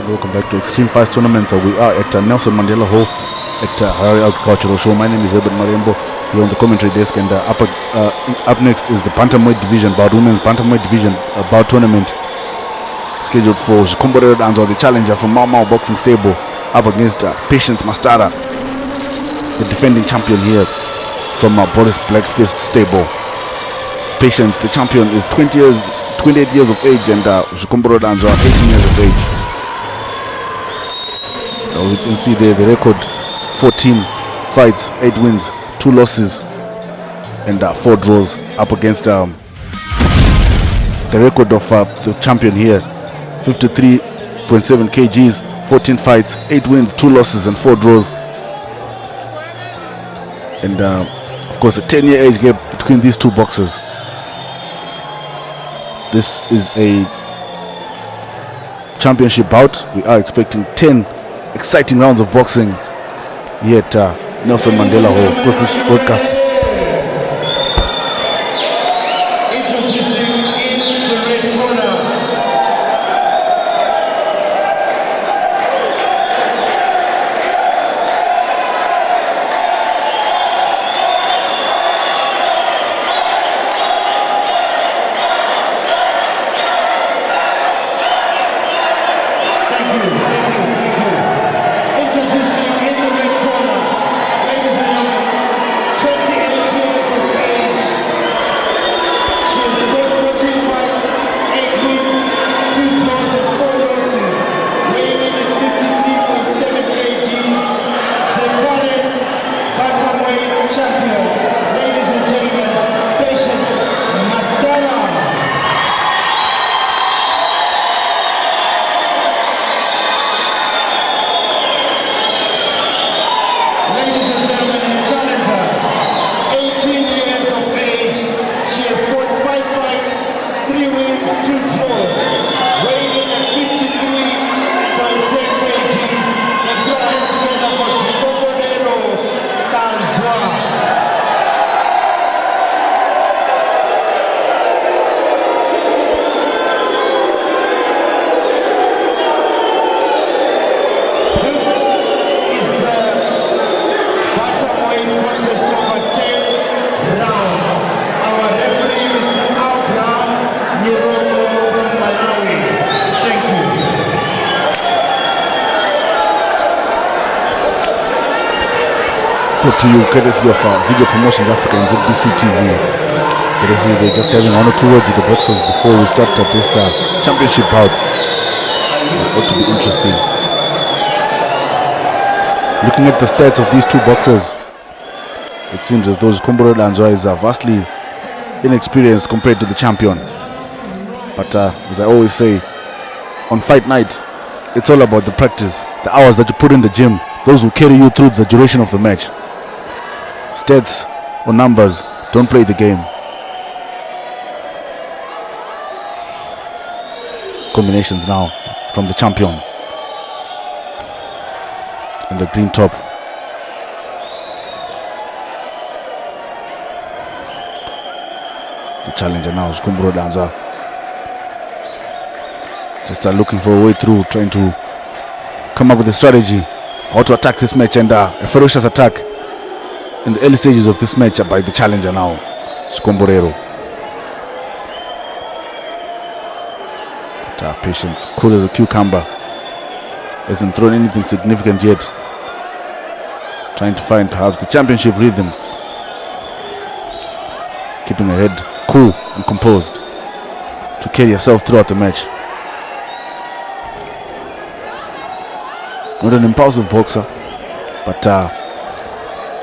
Welcome back to Extreme Fights Tournaments. We are at Nelson Mandela Hall at Harare Agricultural Show. My name is Ebert Marembo here on the commentary desk, and up next is the Bantamweight Division, women's Bantamweight Division bout tournament scheduled for Zvikomborero Danzwa, the challenger from Mau Mau Boxing Stable, up against Patience Mastara, the defending champion here from Boris Blackfist Stable. Patience, the champion, is 28 years of age, and Zvikomborero Danzwa 18 years of age. We can see there the record: 14 fights, 8 wins, 2 losses, and 4 draws, up against the record of the champion here: 53.7 kgs, 14 fights, 8 wins, 2 losses, and 4 draws. And of course, a 10-year age gap between these two boxers. This is a championship bout. We are expecting 10 exciting rounds of boxing here at Nelson Mandela Hall. Of course, this broadcast to you courtesy of Video Promotions Africa and ZBC TV. They're just having 1 or 2 words with the boxers before we start this championship bout. It ought to be interesting. Looking at the stats of these two boxers, it seems as though Zvikomborero Danzwa is vastly inexperienced compared to the champion. But as I always say, on fight night, it's all about the practice, the hours that you put in the gym. Those will carry you through the duration of the match. Stats or numbers don't play the game. Combinations now from the champion in the green top. The challenger now is Zvikomborero Danzwa. Just looking for a way through, trying to come up with a strategy how to attack this match, and a ferocious attack in the early stages of this match by the challenger now, Zvikomborero. But Patience, cool as a cucumber, hasn't thrown anything significant yet. Trying to find perhaps the championship rhythm, keeping her head cool and composed to carry herself throughout the match. Not an impulsive boxer, but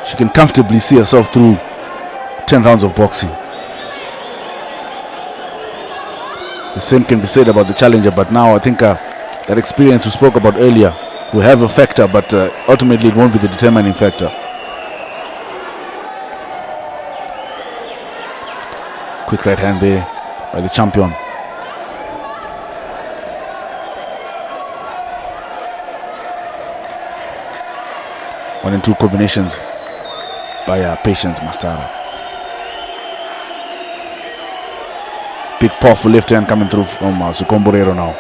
she can comfortably see herself through 10 rounds of boxing. The same can be said about the challenger, but now I think that experience we spoke about earlier will have a factor, but ultimately it won't be the determining factor. Quick right hand there by the champion. One and two combinations by Patience Mastara. Big powerful left hand coming through from Zvikomborero now.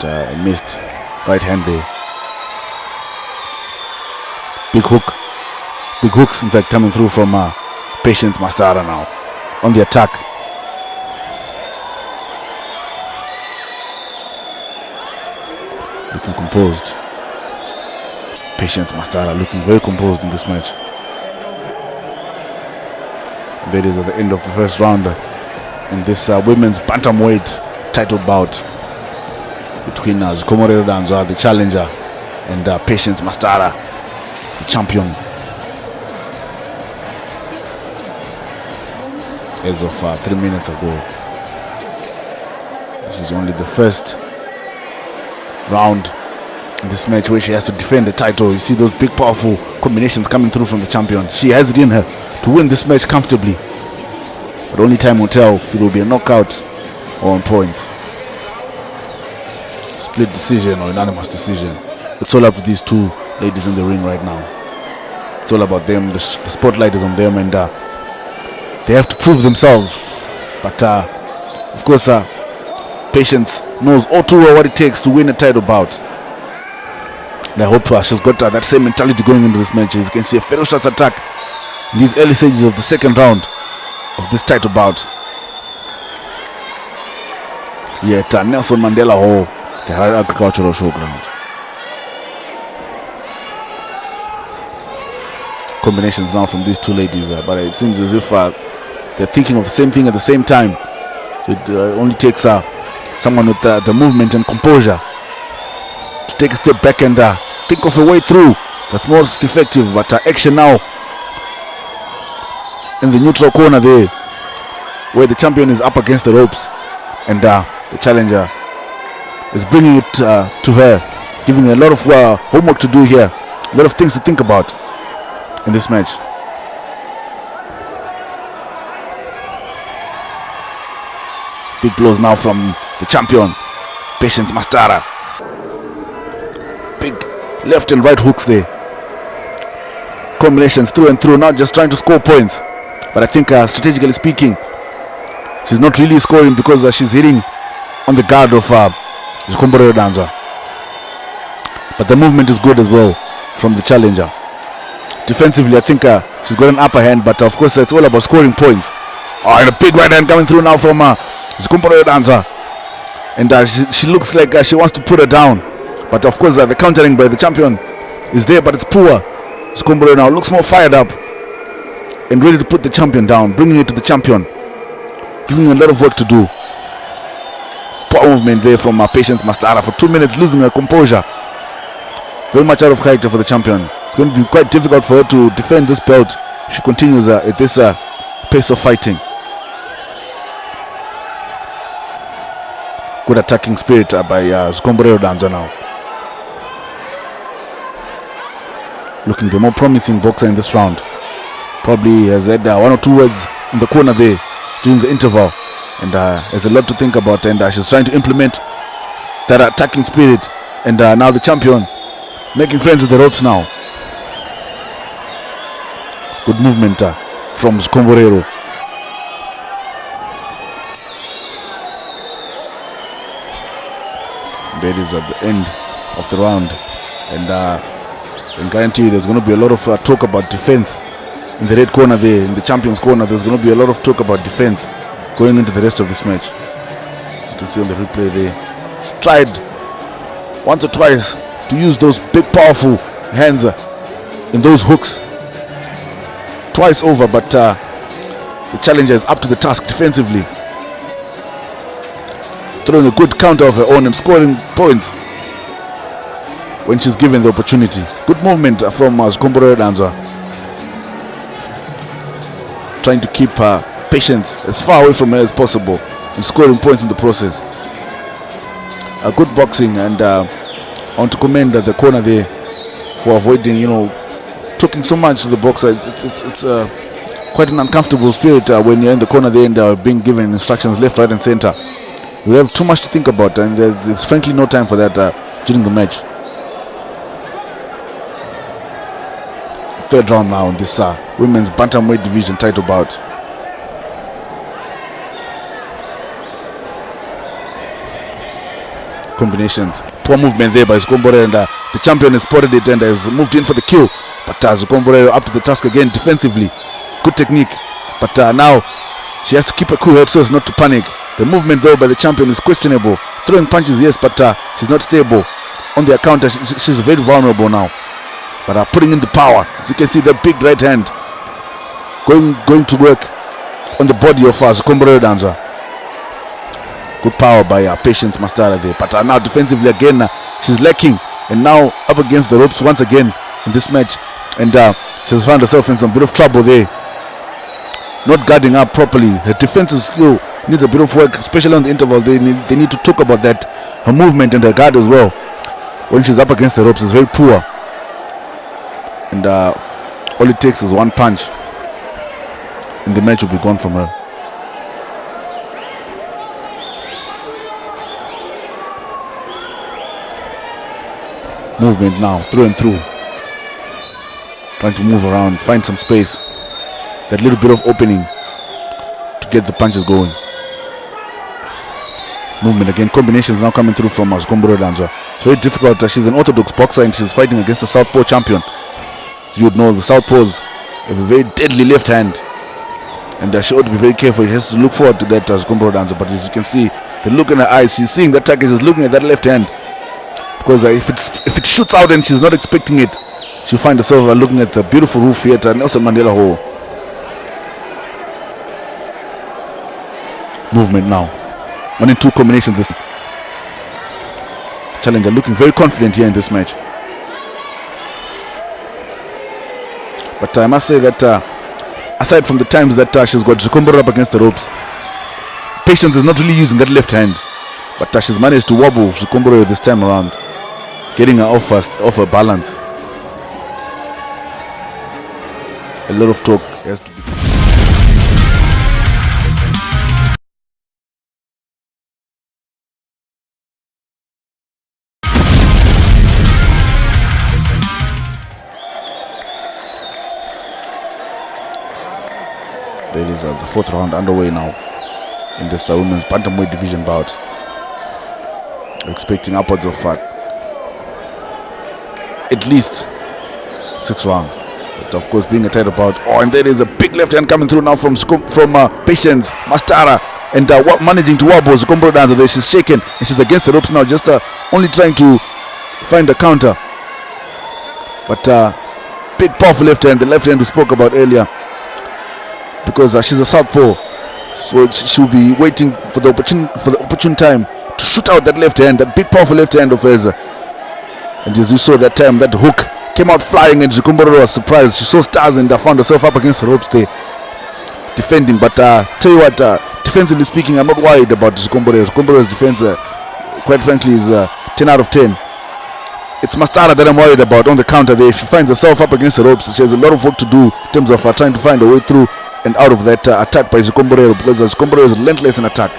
but missed right hand there. Big hooks in fact coming through from Patience Mastara now on the attack. Looking composed. Patience Mastara looking very composed in this match. That is at the end of the first round in this women's bantamweight title bout between Zvikomborero Danzwa, the challenger, and Patience Mastara, the champion. As of 3 minutes ago. This is only the first round in this match where she has to defend the title. You see those big powerful combinations coming through from the champion. She has it in her to win this match comfortably, but only time will tell if it will be a knockout or on points, split decision or unanimous decision. It's all up to these two ladies in the ring right now. It's all about them. The spotlight is on them, and they have to prove themselves. But of course Patience knows all too well what it takes to win a title bout. And I hope she's got that same mentality going into this match. As you can see, a ferocious attack in these early stages of the second round of this title bout here at Nelson Mandela Hall, the Harare Agricultural Showground. Combinations now from these two ladies, but it seems as if they're thinking of the same thing at the same time. So it only takes someone with the movement and composure to take a step back and think of a way through that's most effective. But action now in the neutral corner there, where the champion is up against the ropes, and the challenger is bringing it to her, giving her a lot of homework to do here, a lot of things to think about in this match. Big blows now from the champion, Patience Mastara. Big left and right hooks there. Combinations through and through, not just trying to score points. But I think strategically speaking, she's not really scoring because she's hitting on the guard of Zvikomborero Danzwa. But the movement is good as well from the challenger. Defensively, I think she's got an upper hand, but of course it's all about scoring points. And a big right hand coming through now from Zvikomborero Danzwa. And she looks like she wants to put her down. But of course the countering by the champion is there, but it's poor. Zvikomborero now looks more fired up and ready to put the champion down, bringing it to the champion, giving a lot of work to do. Poor movement there from Patience Mastara for 2 minutes, losing her composure. Very much out of character for the champion. It's going to be quite difficult for her to defend this belt if she continues at this pace of fighting. Good attacking spirit by Zvikomborero Danzwa now. Looking the more promising boxer in this round. Probably has had 1 or 2 words in the corner there during the interval, and has a lot to think about, and she's trying to implement that attacking spirit. And now the champion making friends with the ropes now. Good movement from Zvikomborero. That is at the end of the round, and I can guarantee you there's going to be a lot of talk about defense in the red corner there, in the champion's corner. There's going to be a lot of talk about defense going into the rest of this match. As you can see on the replay there, she tried once or twice to use those big powerful hands in those hooks twice over, but the challenger is up to the task defensively, throwing a good counter of her own and scoring points when she's given the opportunity. Good movement from Zvikomborero Danzwa, trying to keep Patience as far away from her as possible and scoring points in the process. Good boxing, and I want to commend the corner there for avoiding, talking so much to the boxer. It's quite an uncomfortable spirit when you're in the corner there and being given instructions left, right and center. You have too much to think about, and there's frankly no time for that during the match. Third round now in this women's bantamweight division title bout. combinations. Poor movement there by Zvikomborero, and the champion has spotted it and has moved in for the kill. But Zvikomborero up to the task again defensively. Good technique. But now she has to keep a cool head so as not to panic. The movement though by the champion is questionable. Throwing punches, yes, but she's not stable. On the counter, she's very vulnerable now. But putting in the power. As you can see, the big right hand going to work on the body of Zvikomborero Danzwa. Good power by Patience Mastara there. But now defensively again, she's lacking. And now up against the ropes once again in this match. And she's found herself in some bit of trouble there. Not guarding up properly. Her defensive skill needs a bit of work, especially on the interval. They need to talk about that. Her movement and her guard as well, when she's up against the ropes, is very poor. And all it takes is one punch and the match will be gone from her. Movement now, through and through. Trying to move around, find some space. That little bit of opening to get the punches going. Movement again, combinations now coming through from Zvikomborero Danzwa. It's very difficult. She's an orthodox boxer and she's fighting against a southpaw champion. So you would know the southpaws have a very deadly left hand. And she ought to be very careful. She has to look forward to that Zvikomborero Danzwa. But as you can see, the look in her eyes, she's seeing that target, she's looking at that left hand. Because if it shoots out and she's not expecting it, she'll find herself looking at the beautiful roof here at Nelson Mandela Hall. Movement now. 1 and 2 combinations. This challenger looking very confident here in this match. But I must say that aside from the times that she's got Zvikomborero up against the ropes, Patience is not really using that left hand. But she's managed to wobble Zvikomborero this time around, getting her off her balance. A lot of talk has to be. There is the 4th round underway now in this women's bantamweight division bout. Expecting upwards of at least 6 rounds. But of course, being a title bout. Oh, and there is a big left hand coming through now from Patience Mastara, and managing to wobble Zvikomborero Danzwa there. She's shaken and she's against the ropes now, just only trying to find a counter. But big powerful left hand, the left hand we spoke about earlier. Because she's a southpaw, so she'll be waiting for the opportune time to shoot out that left hand, that big powerful left hand of hers. And as you saw that time, that hook came out flying, and Zvikomborero was surprised. She saw stars and found herself up against the ropes there, defending. But tell you what, defensively speaking, I'm not worried about Zvikomborero. Zvikomborero's defense, quite frankly, is 10 out of 10. It's Mastara that I'm worried about on the counter there. If she finds herself up against the ropes, she has a lot of work to do in terms of trying to find a way through and out of that attack by Zvikomborero, because Zvikomborero is relentless in attack.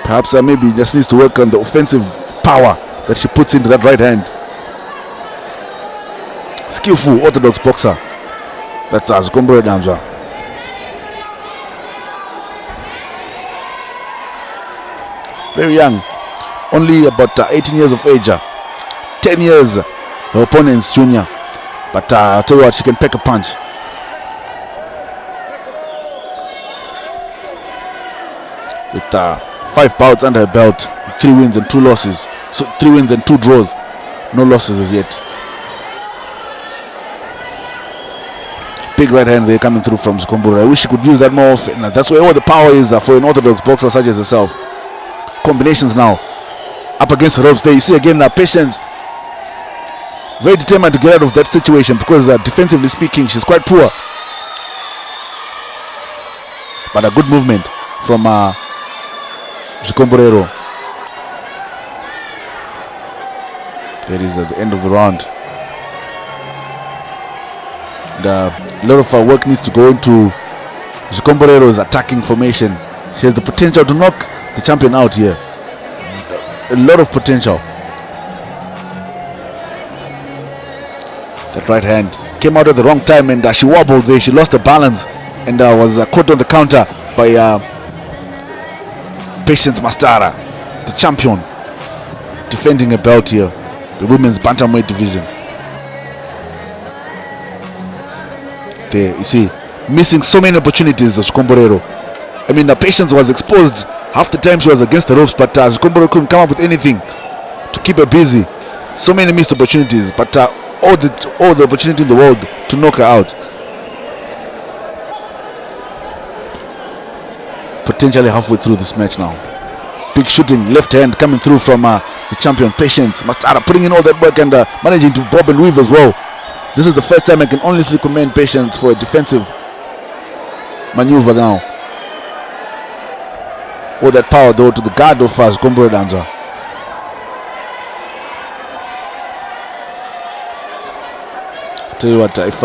Perhaps maybe just needs to work on the offensive power that she puts into that right hand. Skillful orthodox boxer. That's Zvikomborero Danzwa. Very young, only about 18 years of age. 10 years her opponent's junior. But I'll tell you what, she can pack a punch. With 5 bouts under her belt, 3 wins and 2 losses. So 3 wins and 2 draws. No losses as yet. Big right hand there coming through from Zvikomborero. I wish she could use that more often. That's where all the power is for an orthodox boxer such as herself. Combinations now. Up against the ropes there. You see again Patience very determined to get out of that situation, because defensively speaking, she's quite poor. But a good movement from Zvikomborero. That is at the end of the round. A lot of work needs to go into Zvikomborero's attacking formation. She has the potential to knock the champion out here. A lot of potential. That right hand came out at the wrong time, and she wobbled there. She lost her balance and was caught on the counter by Patience Mastara. the champion, defending a belt here, the women's bantamweight division. There, you see, missing so many opportunities of Zvikomborero. I mean, the Patience was exposed. Half the time she was against the ropes, but Zvikomborero couldn't come up with anything to keep her busy. So many missed opportunities, but all the opportunity in the world to knock her out. Potentially halfway through this match now. Big shooting, left hand coming through from the champion Patience Mastara, putting in all that work and managing to bob and weave as well. This is the first time I can honestly commend Patience for a defensive maneuver now. All that power though to the guard of Zvikomborero Danzwa. I tell you what, if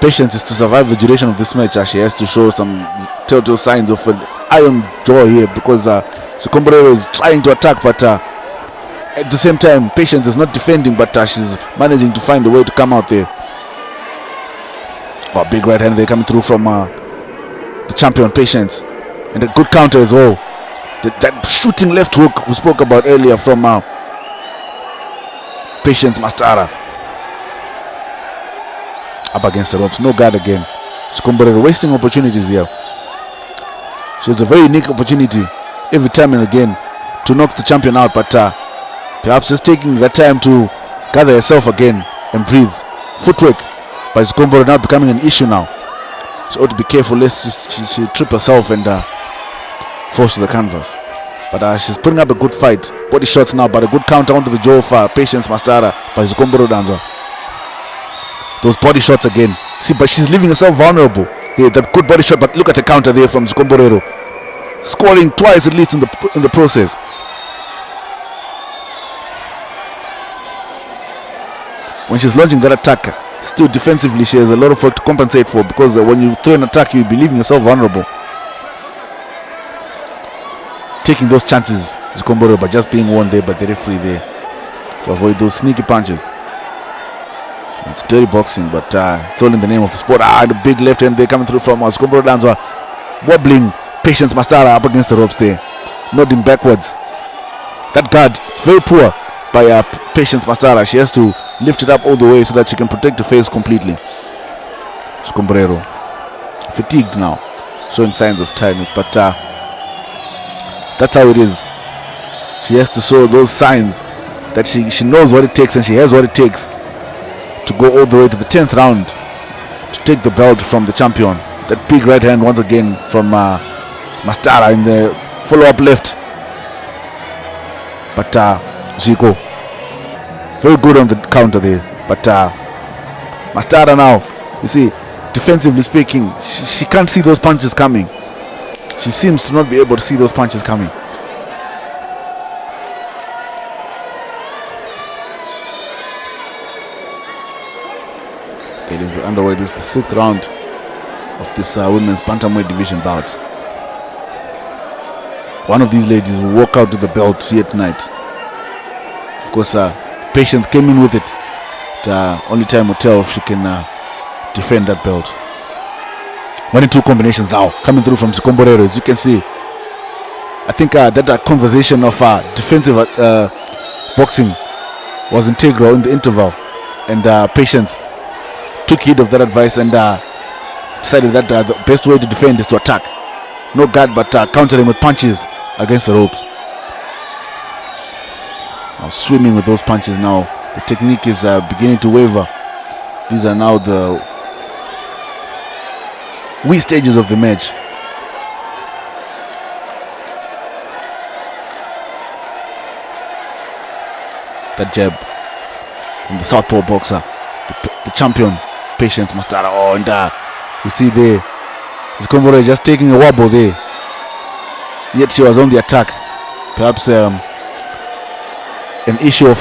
Patience is to survive the duration of this match, she has to show some telltale signs of an iron jaw here, because Zvikomborero is trying to attack, but at the same time Patience is not defending, but she's managing to find a way to come out there. Oh, big right hand there coming through from the champion Patience, and a good counter as well. That shooting left hook we spoke about earlier from Patience Mastara. Up against the ropes, no guard again. Zvikomborero wasting opportunities here. She has a very unique opportunity every time and again to knock the champion out, but perhaps just taking that time to gather herself again and breathe. Footwork by Zvikomborero now becoming an issue now. She ought to be careful lest she trip herself and falls to the canvas. But she's putting up a good fight. Body shots now, but a good counter onto the jaw of Patience Mastara by Zvikomborero Danzwa. Those body shots again. See, but she's leaving herself vulnerable. That good body shot, but look at the counter there from Zvikomborero. Scoring twice at least in the process. When she's launching that attack, still defensively she has a lot of work to compensate for, because when you throw an attack you'll be leaving yourself vulnerable. Taking those chances, Zvikomborero, but just being warned there by the referee there to avoid those sneaky punches. It's dirty boxing, but it's all in the name of the sport. The big left hand there coming through from Zvikomborero Danzwa, wobbling Patience Mastara up against the ropes there, nodding backwards. That guard is very poor by Patience Mastara. She has to lift it up all the way so that she can protect the face completely. Zvikomborero fatigued now, showing signs of tiredness, but that's how it is. She has to show those signs that she knows what it takes, and she has what it takes to go all the way to the 10th round to take the belt from the champion. That big right hand once again from Mastara in the follow-up left. But Ziko very good on the counter there. But Mastara now, you see, defensively speaking, she can't see those punches coming. She seems to not be able to see those punches coming. Ladies, we're underway. This is the 6th round of this women's bantamweight division bout. One of these ladies will walk out to the belt here tonight. Of course, Patience came in with it. Only time will tell if she can defend that belt. 1 and 2 combinations now coming through from Zvikomborero. As you can see, I think that conversation of defensive boxing was integral in the interval, and Patience took heed of that advice and decided that the best way to defend is to attack. No guard, but counter him with punches against the ropes. Now swimming with those punches now. The technique is beginning to waver. These are now the wee stages of the match. That jab from the southpaw boxer, the champion Patience Mastara. Oh, and you see there, Zvikomborero just taking a wobble there. Yet she was on the attack. Perhaps an issue of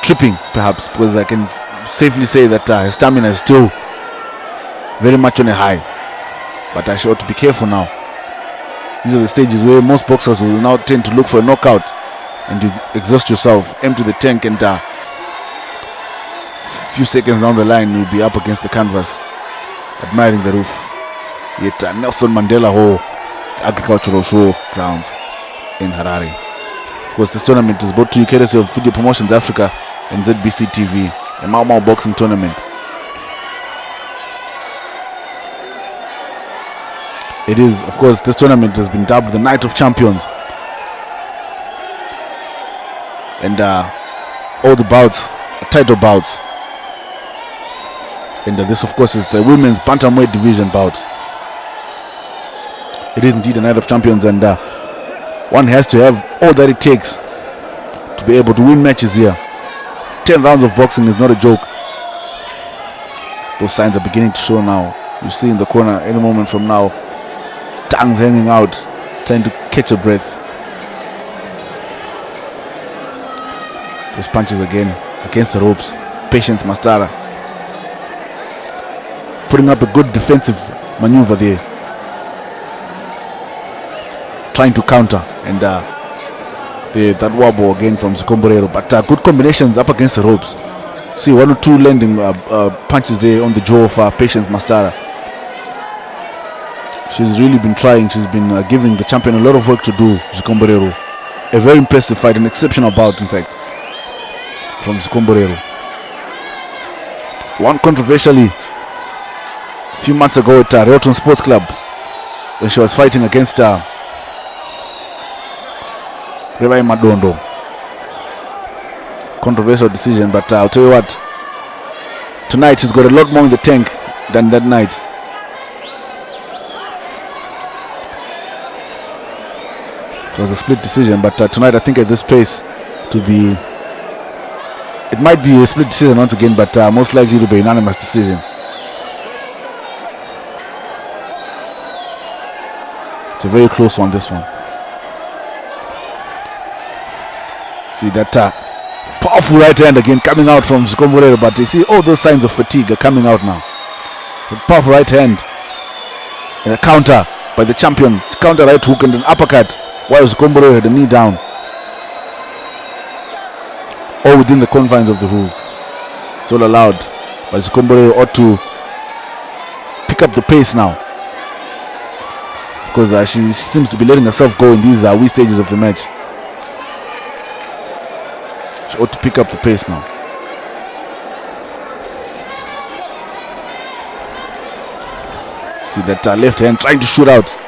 tripping, perhaps, because I can safely say that her stamina is still very much on a high. But she ought to be careful now. These are the stages where most boxers will now tend to look for a knockout, and you exhaust yourself, empty the tank, and few seconds down the line you'll be up against the canvas admiring the roof. Yet Nelson Mandela Hall, the agricultural show grounds. in Harare. Of course, this tournament is brought to you courtesy of Video Promotions Africa and ZBC TV, a Mau Mau boxing tournament. It is, of course, this tournament has been dubbed the Night of Champions. And all the bouts are title bouts. And this, of course, is the women's bantamweight division bout. It is indeed a Night of Champions, and one has to have all that it takes to be able to win matches here. 10 rounds of boxing is not a joke. Those signs are beginning to show now. You see in the corner, any moment from now, tongues hanging out, trying to catch a breath. Those punches again against the ropes. Patience Mastara putting up a good defensive maneuver there, trying to counter, and that wobble again from Zvikomborero, but good combinations up against the ropes. See, 1 or 2 landing punches there on the jaw of Patience Mastara. She's really been trying. She's been giving the champion a lot of work to do, Zvikomborero. A very impressive fight, an exceptional bout, in fact, from Zvikomborero. One controversially a few months ago at Rehoton Sports Club, when she was fighting against Revai Madondo. Controversial decision, but I'll tell you what, tonight she's got a lot more in the tank than that night. It was a split decision, but tonight I think at this pace it might be a split decision once again, but most likely to be a unanimous decision. It's a very close one, this one. See that powerful right hand again coming out from Zvikomborero, but you see all those signs of fatigue are coming out now. A powerful right hand and a counter by the champion, counter right hook and an uppercut, while Zvikomborero had a knee down. All within the confines of the rules. It's all allowed, but Zvikomborero ought to pick up the pace now, because she seems to be letting herself go in these wee stages of the match. She ought to pick up the pace now. See that left hand trying to shoot out,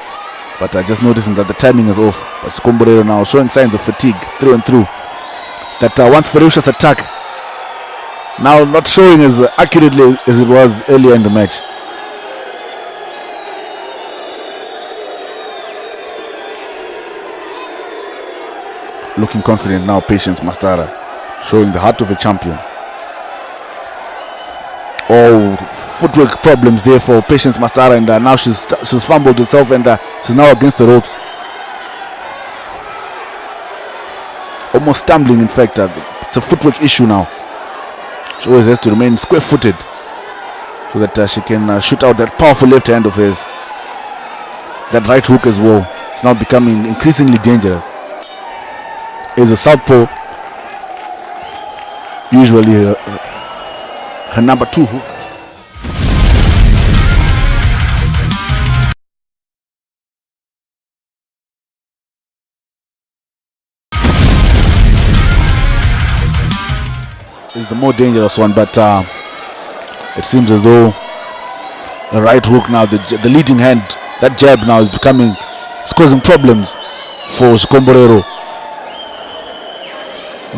but just noticing that the timing is off. But Zvikomborero now showing signs of fatigue through and through. That once ferocious attack, now not showing as accurately as it was earlier in the match. Looking confident now, Patience Mastara, showing the heart of a champion. Oh, footwork problems there for Patience Mastara, and now she's fumbled herself, and she's now against the ropes. Almost stumbling, in fact. It's a footwork issue now. She always has to remain square-footed so that she can shoot out that powerful left hand of hers. That right hook as well. It's now becoming increasingly dangerous. Is a southpaw, usually her number 2 hook. Is the more dangerous one, but it seems as though the right hook now, the leading hand, that jab now is it's causing problems for Zvikomborero.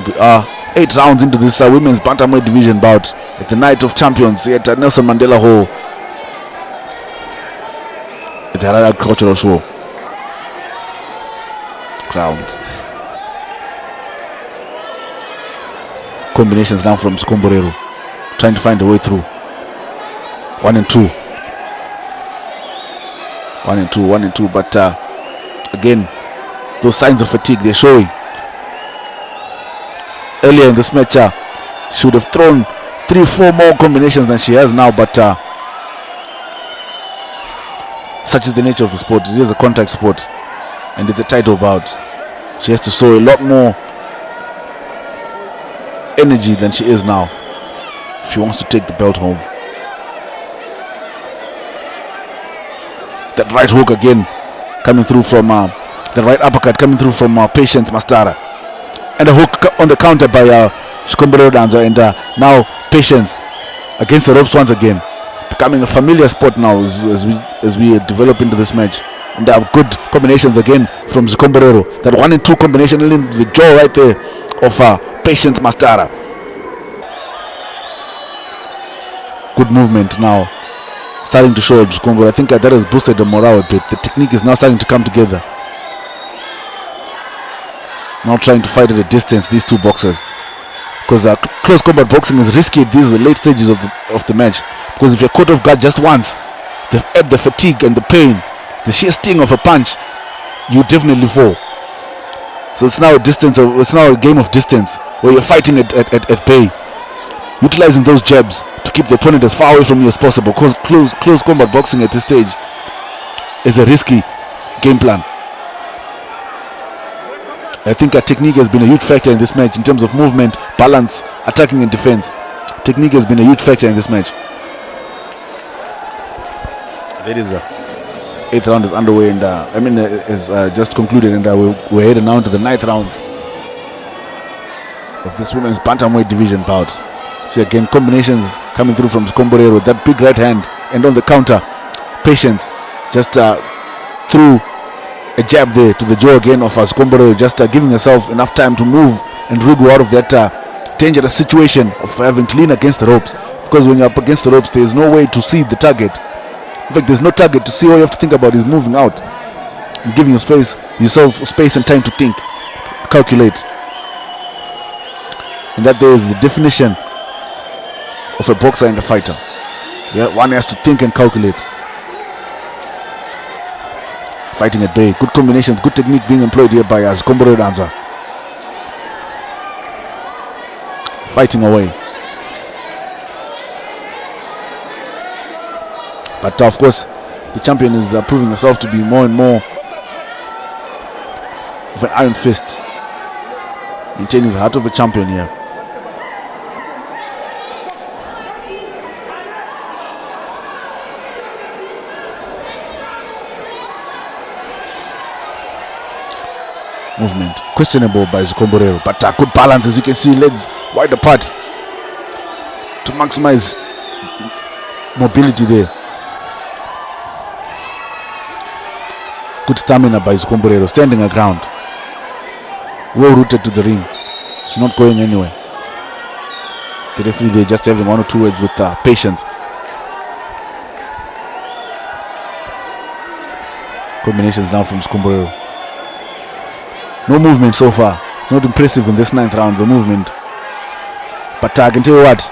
We are 8 rounds into this women's bantamweight division bout at the Night of Champions at Nelson Mandela Hall at the Harare Agricultural Show grounds. Combinations now from Zvikomborero, trying to find a way through. 1 and 2. 1 and 2, 1 and 2, but again, those signs of fatigue they're showing. Earlier in this match, she would have thrown 3-4 more combinations than she has now, but such is the nature of the sport. It is a contact sport, and it's a title bout. She has to show a lot more energy than she is now if she wants to take the belt home. That right hook again coming through from The right uppercut coming through from Patience Mastara. And a hook on the counter by Zvikomborero Danzwa. And now Patience against the ropes once again. Becoming a familiar spot now as we develop into this match. And good combinations again from Zvikomborero. That 1 and 2 combination in the jaw right there of Patience Mastara. Good movement now. Starting to show Zvikomborero. I think that has boosted the morale a bit. The technique is now starting to come together. Now trying to fight at a distance, these two boxers. Because close combat boxing is risky at these late stages of the match. Because if you're caught off guard just once, the fatigue and the pain, the sheer sting of a punch, you definitely fall. So it's now a game of distance where you're fighting at bay, utilizing those jabs to keep the opponent as far away from you as possible. Because close combat boxing at this stage is a risky game plan. I think technique has been a huge factor in this match in terms of movement, balance, attacking and defense. Technique has been a huge factor in this match. That is 8th round is underway, and is just concluded, and we're heading now to the 9th round of this women's bantamweight division bout. See again combinations coming through from Zvikomborero. That big right hand, and on the counter, Patience just threw a jab there to the jaw again of Zvikomborero, just giving herself enough time to move and wriggle out of that dangerous situation of having to lean against the ropes. Because when you're up against the ropes, there is no way to see the target. In fact, there's no target to see. All you have to think about is moving out and giving yourself space and time to think, calculate. And that there is the definition of a boxer and a fighter. Yeah, one has to think and calculate. Fighting at bay, good combinations, good technique being employed here by Zvikomborero Danzwa. Fighting away. But of course, the champion is proving herself to be more and more of an iron fist, maintaining the heart of a champion here. Movement questionable by Zvikomborero, but good balance, as you can see, legs wide apart to maximize mobility there. Good stamina by Zvikomborero, standing her ground, well rooted to the ring. She's not going anywhere. The referee there just having 1 or 2 words with Patience. Combinations now from Zvikomborero. No movement so far. It's not impressive in this 9th round, the movement. But I can tell you what,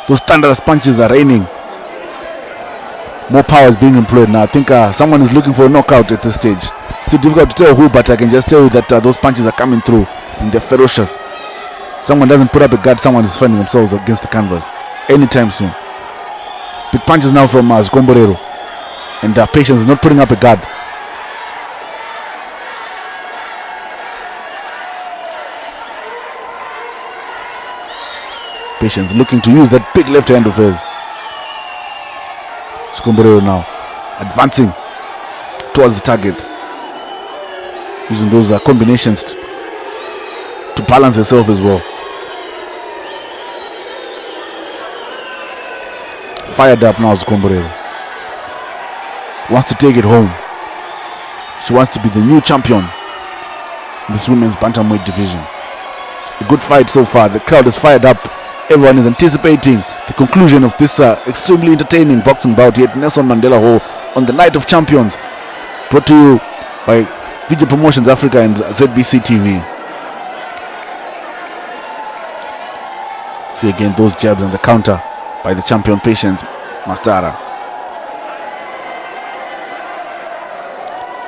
those thunderous punches are raining. More power is being employed now. I think someone is looking for a knockout at this stage. It's too difficult to tell who, but I can just tell you that those punches are coming through and they're ferocious. Someone doesn't put up a guard, someone is finding themselves against the canvas anytime soon. Big punches now from Zvikomborero, and Patience is not putting up a guard. Patience looking to use that big left hand of hers. Zvikomborero now advancing towards the target, using those combinations to balance herself as well. Fired up now, Zvikomborero wants to take it home. She wants to be the new champion in this women's bantamweight division. A good fight so far. The crowd is fired up. Everyone is anticipating the conclusion of this extremely entertaining boxing bout here at Nelson Mandela Hall on the Night of Champions, brought to you by Video Promotions Africa and ZBC TV. See again those jabs on the counter by the champion Patience Mastara.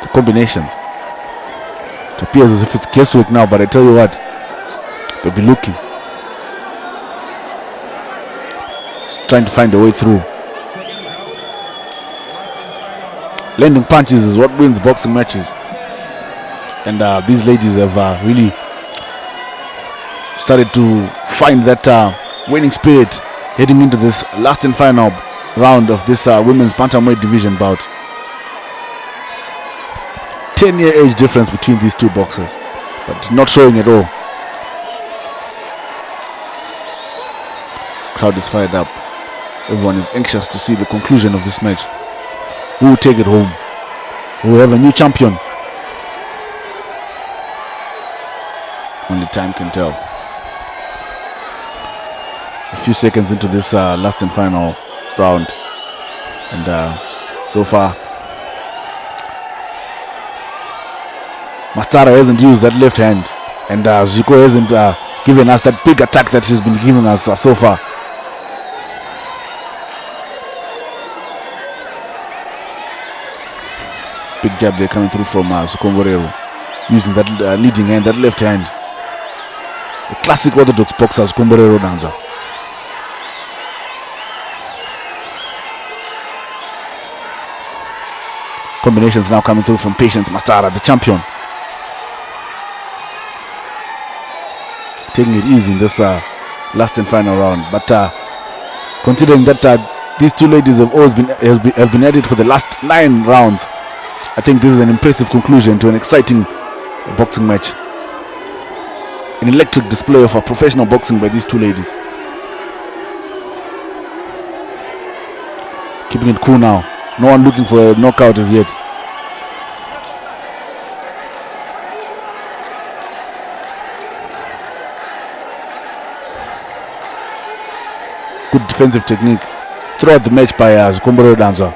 The combinations. It appears as if it's guesswork now, but I tell you what, they'll be looking. Trying to find a way through. Landing punches is what wins boxing matches, and these ladies have really started to find that winning spirit heading into this last and final round of this women's bantamweight division bout. 10-year age difference between these two boxers, but not showing at all. Crowd is fired up. Everyone is anxious to see the conclusion of this match. Who will take it home? We will have a new champion. Only time can tell. A few seconds into this last and final round, and so far Mastara hasn't used that left hand, and Zviko hasn't given us that big attack that she's been giving us so far. Big jab there coming through from Zvikomborero, using that leading hand, that left hand. A classic orthodox boxer, Zvikomborero Danzwa. Combinations now coming through from Patience Mastara, the champion. Taking it easy in this last and final round, but considering that these two ladies have always been at it for the last 9 rounds, I think this is an impressive conclusion to an exciting boxing match. An electric display of professional boxing by these two ladies. Keeping it cool now. No one looking for a knockout as yet. Good defensive technique throughout the match by Zvikomborero Danzwa.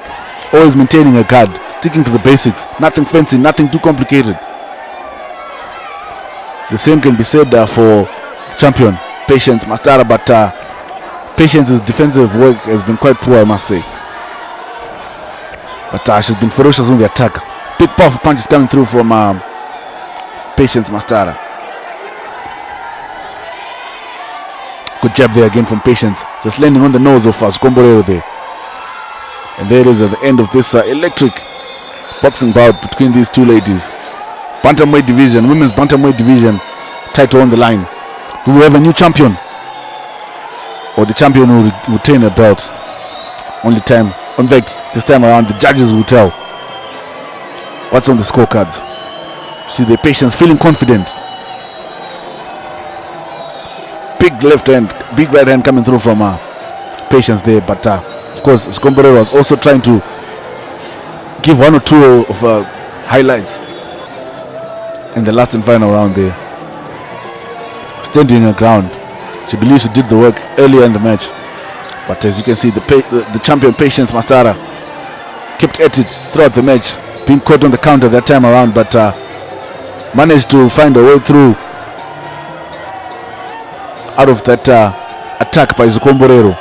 Always maintaining a guard, sticking to the basics. Nothing fancy, nothing too complicated. The same can be said for champion Patience Mastara, but Patience's defensive work has been quite poor, I must say. But she's been ferocious on the attack. Big powerful punches coming through from Patience Mastara. Good jab there again from Patience, just landing on the nose of Zvikomborero there. And there it is at the end of this electric boxing bout between these two ladies. Bantamweight division, women's bantamweight division, title on the line. We will have a new champion, or the champion will retain a belt. Only time. In fact, this time around, the judges will tell what's on the scorecards. See the Patience feeling confident. Big left hand, big right hand coming through from Patience there, but of course, Zvikomborero was also trying to give 1 or 2 of highlights in the last and final round there. Standing her ground. She believes she did the work earlier in the match. But as you can see, the champion Patience Mastara kept at it throughout the match, being caught on the counter that time around, but managed to find a way through out of that attack by Zvikomborero.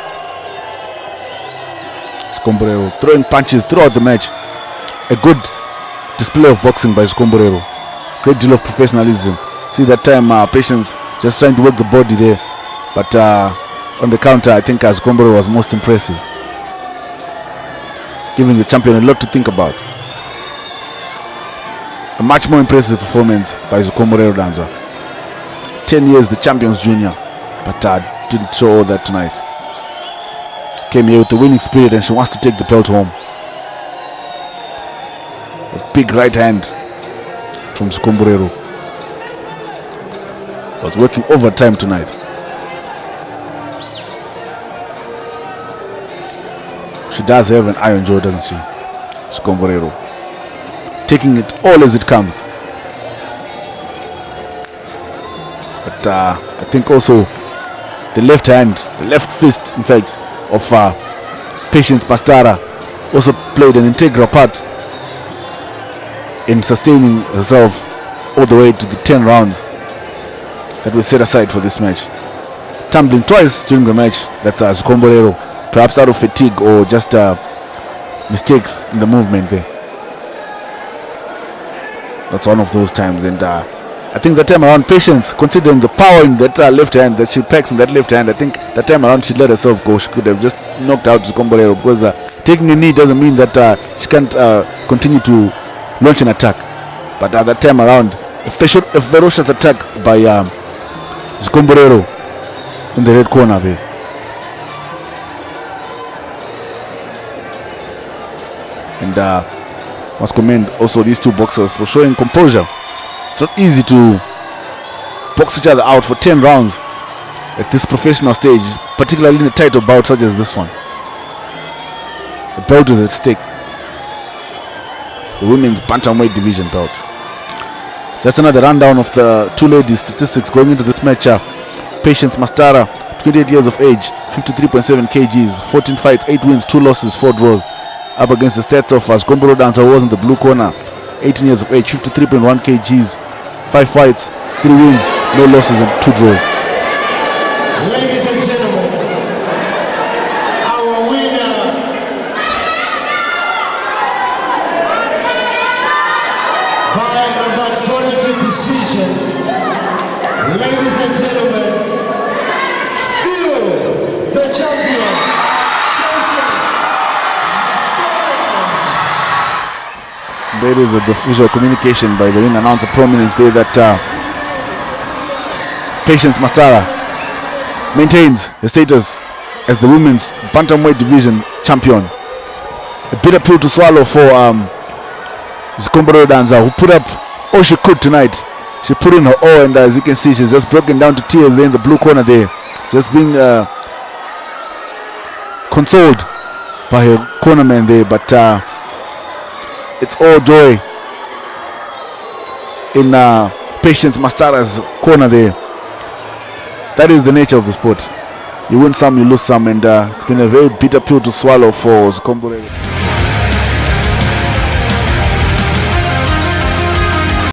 Zvikomborero throwing punches throughout the match. A good display of boxing by Zvikomborero. Great deal of professionalism. See that time Patience just trying to work the body there, but on the counter I think Zvikomborero was most impressive, giving the champion a lot to think about. A much more impressive performance by Zvikomborero Danzwa. 10 years the champion's junior, but didn't show all that tonight. Came here with the winning spirit and she wants to take the belt home. A big right hand from Zvikomborero. Was working overtime tonight. She does have an iron jaw, doesn't she? Zvikomborero. Taking it all as it comes. But I think also the left hand, the left fist, in fact, of Patience Mastara also played an integral part in sustaining herself all the way to the 10 rounds that were set aside for this match. Tumbling twice during the match, that's Zvikomborero, perhaps out of fatigue or just mistakes in the movement there. That's one of those times, and I think that time around Patience, considering the power in that left hand that she packs in that left hand, I think that time around she let herself go. She could have just knocked out Zvikomborero, because taking a knee doesn't mean that she can't continue to launch an attack. But at that time around, a ferocious attack by Zvikomborero in the red corner there. And Must commend also these two boxers for showing composure. It's not easy to box each other out for 10 rounds at this professional stage, particularly in a title bout such as this one. The belt is at stake. The women's bantamweight division belt. Just another rundown of the two ladies' statistics going into this match. Patience Mastara, 28 years of age, 53.7 kgs, 14 fights, 8 wins, 2 losses, 4 draws. Up against the stats of Zvikomborero Danzwa, who was in the blue corner, 18 years of age, 53.1 kgs, 5 fights, 3 wins, no losses and 2 draws. Ladies and gentlemen, our winner by a majority decision, ladies and gentlemen, still the champion, There is a visual communication by the ring announcer prominence there that Patience Mastara maintains her status as the women's bantamweight division champion. A bitter pill to swallow for Zvikomborero Danzwa, who put up all she could tonight. She put in her all, and as you can see, she's just broken down to tears there in the blue corner there, just being consoled by her cornerman there. But it's all joy in Patience Mastara's corner there. That is the nature of the sport. You win some, you lose some, and it's been a very bitter pill to swallow for Zvikomborero.